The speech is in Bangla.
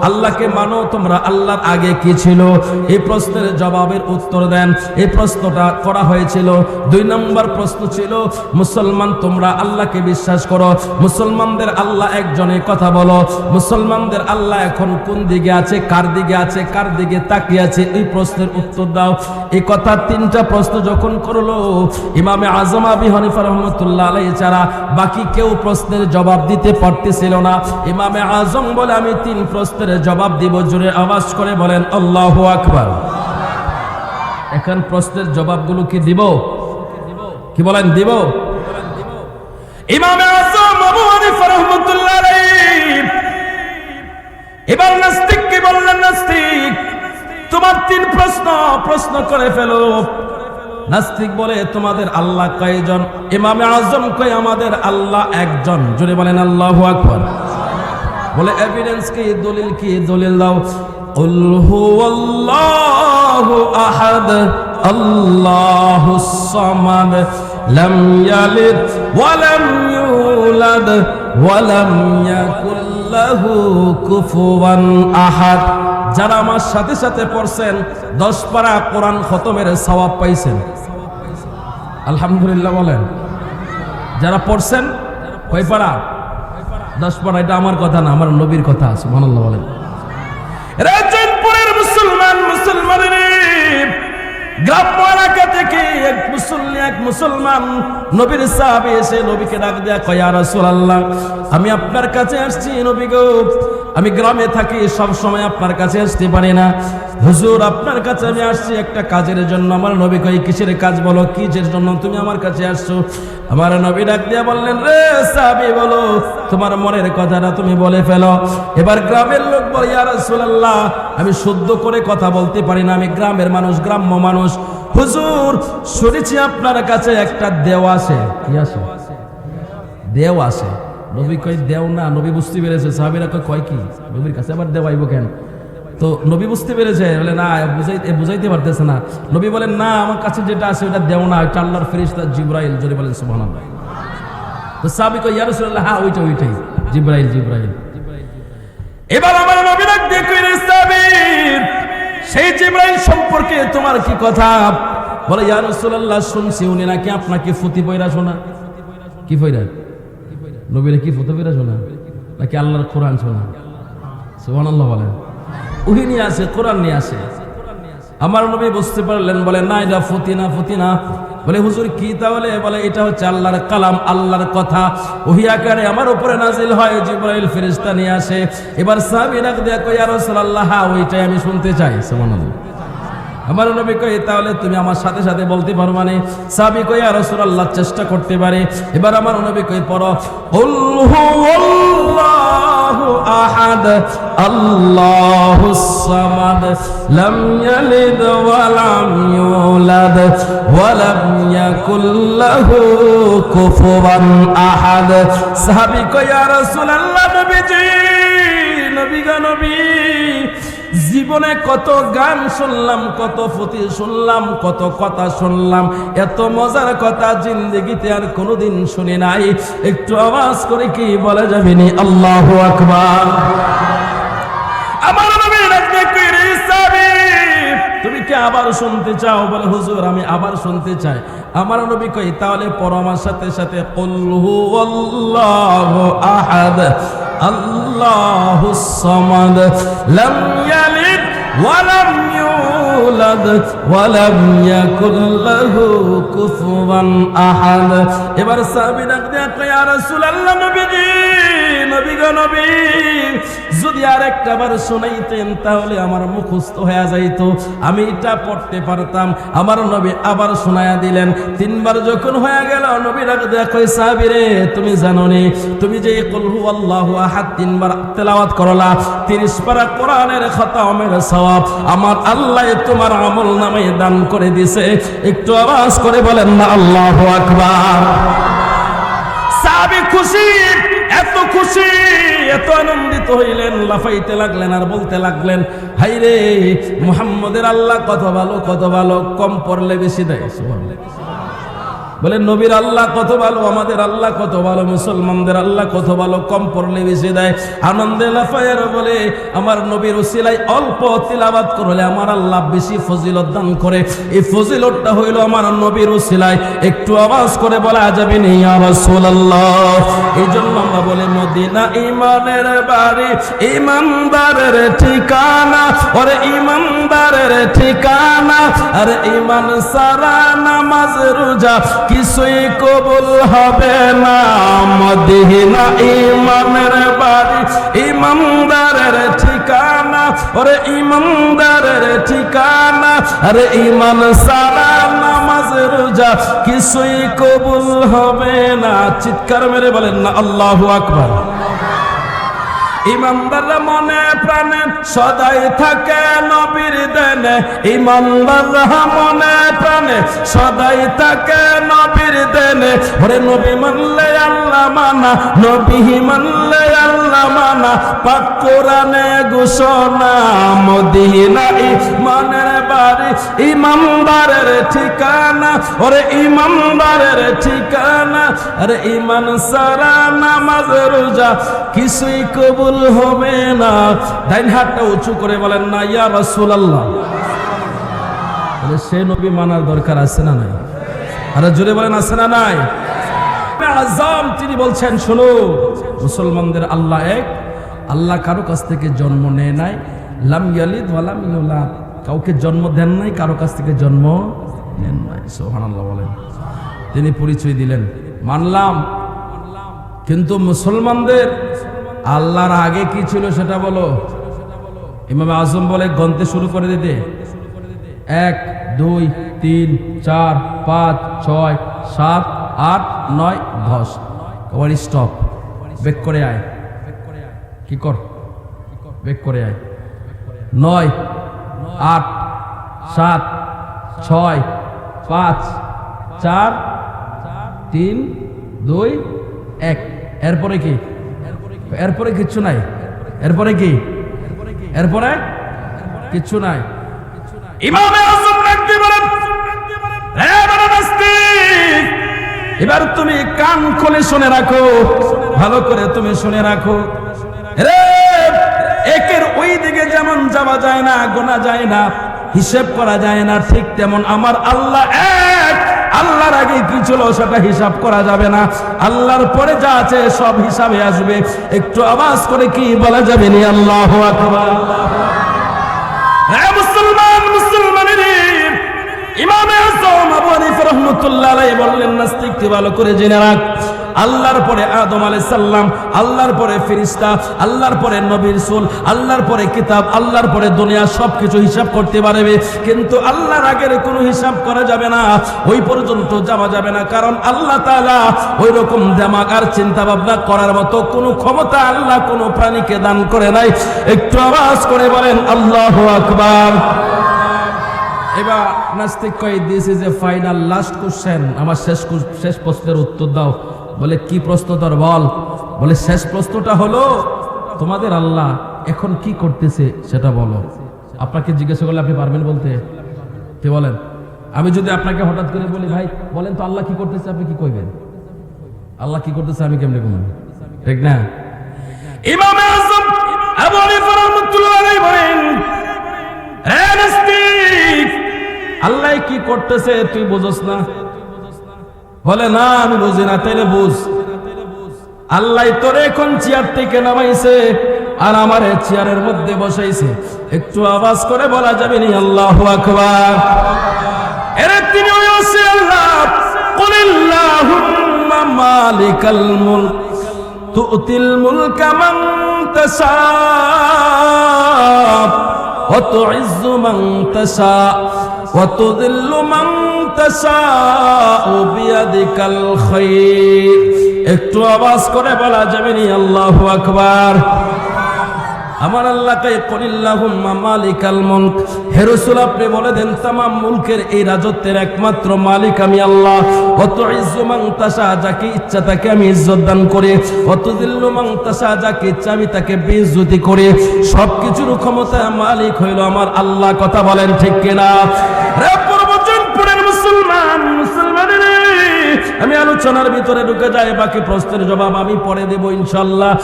আল্লাহকে মানো তোমরা, আল্লাহর আগে কি ছিল? এই প্রশ্নের জবাবের উত্তর দেন। এই প্রশ্নটা করা হয়েছিল। 2 নম্বর প্রশ্ন ছিল মুসলমান তোমরা আল্লাহকে বিশ্বাস করো, মুসলমানদের আল্লাহ একজনের কথা বলো, মুসলমানদের আল্লাহ এখন কোন দিকে আছে, কার দিকে আছে, কার দিকে তাকিয়ে আছে, এই প্রশ্নের উত্তর দাও। এই কথা 3টা প্রশ্ন যখন করলো ইমামে আজম আবু হানিফা রাহমাতুল্লাহ আলাইহি ছাড়া বাকি কেউ প্রশ্নের জবাব দিতে পারতেছিল না। ইমামে আজম বলে আমি 3 প্রশ্নের জবাব দিব। জোরে আওয়াজ করে বলেন আল্লাহু আকবার। এখন প্রশ্নের জবাবগুলো কি দিব? কি বলেন দিব? ইমামে আজম আবু হানিফা রাহমাতুল্লাহ আলাইহি এবার নাস্তিককে বললেন, নাস্তিক তোমার 3 প্রশ্ন করে ফেলো। নাস্তিক বলে তোমাদের আল্লাহ কয়জন? ইমামে আজম কয় আমাদের আল্লাহ একজন। জোরে বলেন আল্লাহু আকবার। বলে এভিডেন্স কি, দলিল কি? দলিল দাও। কুল হুয়াল্লাহু আহাদ আল্লাহুস সামাদ লাম ইয়ালিদ ওয়া লাম ইউলাদ ওয়া লাম ইয়াকুল লাহু কুফুয়ান আহাদ। যারা আমার সাথে সাথে পড়ছেন 10 পারা কোরআন খতমের সওয়াব পাইছেন। আলহামদুলিল্লাহ বলেন। যারা পড়ছেন কয় পারা? 10 পারা। এটা আমার কথা না, আমার নবীর কথা। সুবহানাল্লাহ বলেন। রাজনপুরের মুসলমানের গ্রাম্য এলাকা থেকে এক মুসলমান নবীর সাহাবী এসে নবীকে ডাক দেয়া কয়, ইয়া রাসূলুল্লাহ আমি আপনার কাছে আসছি নবী গো, আমি গ্রামে থাকি, সব সময় আপনার কাছে আসতে পারি না। হুজুর আপনার কাছে আমি আসছি একটা কাজের জন্য। আমার নবী কয়, কিসের কাজ বলো, কিসের জন্য তুমি আমার কাছে আসছো? আমার নবী ডাক দিয়া বললেন, রে সাহাবী বলো তোমার মনের কথাটা তুমি বলে ফেলো। এবার গ্রামের লোক বলে, ইয়া রাসূলুল্লাহ আমি শুদ্ধ করে কথা বলতে পারি না, আমি গ্রামের মানুষ, গ্রাম্য মানুষ। হুজুর শুনেছি আপনার কাছে একটা দেও আছে। কি আছে? দেও আছে। নবী কয় দেও না। নবী বুঝতে পেরেছে। সাহাবীরা কয় কি নবীর কাছে আবার দেও আইব কেন? তো নবী বুঝতে পেরেছে, বলে না বুঝাইতে পারতেছে না। নবী বলেন, না আমার কাছে যেটা আছে ওটা দেও না, ওটা আল্লাহর ফেরেশতা জিবরাইল। জোরে বলেন সুবহানাল্লাহ। তো সাহাবী কয়, ইয়া রাসূলুল্লাহ হ্যাঁ ওইটাই জিবরাইল। এবার আমার নবী ডাক দিয়ে কইলেন, সাহাবী সেই জিবরাইল সম্পর্কে তোমার কি কথা? বলে, ইয়া রাসূলুল্লাহ শুনছি উনি নাকি আপনাকে ফুতি পয়রা শোনা। কি পয়রা? নবীরে কি ফুতি পয়রা শোনা নাকি আল্লাহর কোরআন শোনা? সুবহানাল্লাহ বলেন। ওহি নিয়ে আসে, কোরআন নিয়ে আসে। আমার নবী বুঝতে পারলেন, বলে না এটা ফুতি না। বলে হুজুর কি তাহলে? বলে এটা হচ্ছে আল্লাহর কালাম, আল্লাহর কথা। ওহি আকারে আমার উপরে নাজিল হয়, জিবরাইল ফেরেশতা নিয়ে আসে। এবার সাহাবী ডাক দিয়া কয়, ইয়া রাসূলুল্লাহ হ্যাঁ ওইটাই আমি শুনতে চাই। সুবহানাল্লাহ। আমার নবী কয়, তাহলে তুমি আমার সাথে সাথে বলতে পারো মানে? সাহাবী কয়, ইয়া রাসূলুল্লাহ চেষ্টা করতে পারে। এবার আমার নবী কয়, পড়ো কুল হুয়াল্লাহু আহাদ আল্লাহুস সামাদ লাম ইয়ালিদ ওয়া লাম ইউলাদ ওয়া লাম ইয়াকুল লাহু কুফুয়ান আহাদ। সাহাবী কয়, ইয়া রাসূলুল্লাহ নবী জীবনে কত গান শুনলাম, কত ফুতি শুনলাম, কত কথা শুনলাম, এত মজার কথা জিন্দেগিতে আর কোনোদিন শুনি নাই। একটু আওয়াজ করে কি বলা যাবে নি আল্লাহু আকবার? আমার নবী ডাকতে কইরে, সাহাবী তুমি কি আবার শুনতে চাও? বলে হুজুর আমি আবার শুনতে চাই। আমার নবী কই, তাহলে পড়ো আমার সাথে সাথে কুল হুয়াল্লাহু আহাদ আল্লাহুস সামাদ লাম ইয়ালিদ ওয়া লাম ইউলাদ ওয়া লাম ইয়াকুল লাহু কুফুয়ান আহাদ। এবার সাহাবী ডাক দিয়া কয়, ইয়া রাসূলুল্লাহ নবী যদি আরেকটা বার শোনাইতেন তাহলে আমার মুখস্থ হয়ে যাইতো, আমি এটা পড়তে পারতাম। আমার নবী আবার শোনায়া দিলেন। 3 বার যখন হয়ে গেল, নবী ডাক দিয়া কয়, সাহাবী রে তুমি জানো নি তুমি যে কুল হুয়াল্লাহু আহাদ 3 বার তেলাওয়াত করলা, 30 পারা কোরআনের খতমের সওয়াব আমার আল্লাহ তোমার আমলনামায় দান করে দিয়েছে। একটু আওয়াজ করে বলেন না আল্লাহু আকবার। সাহাবী খুশি, এত খুশি, এত আনন্দিত হইলেন, লাফাইতে লাগলেন আর বলতে লাগলেন, হাই রে মুহাম্মদের আল্লাহ কত ভালো, কত ভালো, কম পড়লে বেশি দেয়। বলে নবীর আল্লাহ কত ভালো, আমাদের আল্লাহ কত ভালো, মুসলমানদের আল্লাহ কত ভালো, কম পড়লে বেশি দেয়। আনন্দে লাফায়ের বলে আমার নবীর উসিলায় অল্প তিলাওয়াত করলে আমার আল্লাহ বেশি ফজিলত দান করে। এই ফজিলতটা হইল আমার নবীর উসিলায়। একটু আওয়াজ করে বলা যাবে না ইয়া রাসূলুল্লাহ। এই জন্য আমরা বলি মদিনা ইমানের বাড়ি, ইমানদারের ঠিকানা, ওরে ইমানদারের ঠিকানা। আর ইমান সারা নামাজ রোজা কিছুই কবুল হবে না। মদিনা ইমানের বাড়ি, ইমানদারের ঠিকানা, ওরে ইমানদারের ঠিকানা। আর ইমান সারা নামাজ রোজা কিছুই কবুল হবে না। চিৎকার মেরে বলেন না আল্লাহু আকবার। ইমানদার মনে প্রাণে সদাই থাকে নবীর দেনে, ইমানদার মনে প্রাণে সদাই থাকে নবীর দেনে। ওরে নবী মানলে আল্লাহ মানা, নবী মানলে আল্লাহ মানা, পাক কোরআনে ঘোষণা। মদিনা ইমানের বাড়ি, ইমানদারের ঠিকানা, ওরে ইমানদারের ঠিকানা। আরে ইমান সারা নামাজ রোজা কিছুই কবুল হবে না। ডাইন হাতটা উঁচু করে বলেন না ইয়া রাসূলুল্লাহ। বলে সে নবী মানার দরকার আছে না নাই? আরে জোরে বলেন আছে না নাই? আযম তিনি বলছেন শোনো, মুসলমানদের আল্লাহ এক, আল্লাহ কারো কাছ থেকে জন্ম নেয় নাই। লাম ইয়ালিদ ওয়া লাম ইউলাদ, কাউকে জন্ম দেন নাই, কারো কাছ থেকে জন্ম নেন নাই। সুবহানাল্লাহ বলেন। তিনি পরিচয় দিলেন, মানলাম, কিন্তু মুসলমানদের আল্লাহর আগে কি ছিল সেটা বলো। ইমাম আজম বলে গন্তে শুরু করে দিতে 1 2 3 4 5 6 7 8 9 10। আবার স্টপ, বেক করে আয়। কি কর, বেক করে আয়। 9 8 7 6 5 4 3 2 1। এরপরে কি? এরপরে কিচ্ছু নাই। এরপরে কি? এরপরে কিচ্ছু নাই। ইমামে আযম রাখতে বলেন, হে বড় নাস্তিক, এবার তুমি কান খুলে শুনে রাখো, ভালো করে তুমি শুনে রাখো। রে একের ওই দিকে যেমন যাওয়া যায় না, গোনা যায় না, হিসাব করা যায় না, ঠিক তেমন আমার আল্লাহ এক। আল্লাহর আগে কি ছিল সেটা হিসাব করা যাবে না, আল্লাহর পরে যা আছে সব হিসাবে আসবে। একটু আওয়াজ করে কি বলা যাবে নি আল্লাহু আকবার। হে মুসলমান, মুসলমানের ইমামে আযম আবু হানিফা রাহমাতুল্লাহ আলাইহি বললেন, নাস্তিককে ভালো করে জেনে রাখ, আল্লাহর পরে আদম আলাইহিস সালাম, আল্লাহর পরে ফেরেশতা, আল্লাহর পরে নবী রাসূল, আল্লাহর পরে কিতাব, আল্লাহর পরে দুনিয়া, সবকিছু হিসাব করতে পারবে, কিন্তু আল্লাহর আগের কোনো হিসাব করা যাবে না, ওই পর্যন্ত যাওয়া যাবে না। কারণ আল্লাহ তাআলা ওই রকম দিমাগ আর চিন্তা ভাবনা করার মতো কোনো ক্ষমতা আল্লাহ কোনো প্রাণীকে দান করে নাই। একটু আওয়াজ করে বলেন আল্লাহু আকবার। এবার নাস্তিক কই, this is a final last question, আমার শেষ প্রশ্নের উত্তর দাও। বলে কি প্রশ্ন তোর বল? বলে শেষ প্রশ্নটা হলো তোমাদের আল্লাহ এখন কি করতেছে সেটা বলো। আপনাকে জিজ্ঞাসা করলে আপনি পারবেন বলতে? কি বলেন? আমি যদি আপনাকে হঠাৎ করে বলি, ভাই বলেন তো আল্লাহ কি করতেছে, আপনি কি কইবেন? আল্লাহ কি করতেছে আমি কেমনে বলবো? ঠিক না? ইমামে আযম আবু হানিফা রাহমাতুল্লাহ আলাইহি বলেন, হে নাস্তিক, আল্লাহ কি করতেছে তুই বুঝছ না? বলে না আমি বুঝি না। তাইলে বুঝ, আল্লাহ তোরে এখন চেয়ার থেকে নামাইছে আর আমার চেয়ারের মধ্যে বসাইছে। একটু আওয়াজ করে বলা যাবে নি আল্লাহু আকবার। এরে তিনি ওই আছে আল্লাহ, কুলিল্লাহুম্মা মালিকাল মুলক তুতিল মুলকা মান তাশা ওয়া তুইজ্জু মান তাশা ওয়া তুযিল্লু মান তাশা বিয়াদিকাল খায়র। একটু আওয়াজ করে বলা যাবে নি আল্লাহু আকবার। আমার আল্লাহকে কুলিল্লাহুম্মা মালিকাল মুলক, হে রাসূল আপনি বলে দেন तमाम মুলকের এই রাজত্বের একমাত্র মালিক আমি আল্লাহ। ওয়া তুইজ্জু মান তাশা, যাকে ইচ্ছা তাকে আমি ইজ্জত দান করি, ওয়া তুযিল্লু মান তাশা, যাকে ইচ্ছা আমি তাকে বেইজ্জতি করি। সবকিছুর ক্ষমতা মালিক হইল আমার আল্লাহ। কথা বলেন ঠিক কিনা? রে প্রবচন পড়েন মুসলমান, মুসলমানের আমি আলোচনার ভিতরে ঢুকে যাই, বাকি প্রশ্নের জবাব আমি পরে দেব ইনশাআল্লাহ।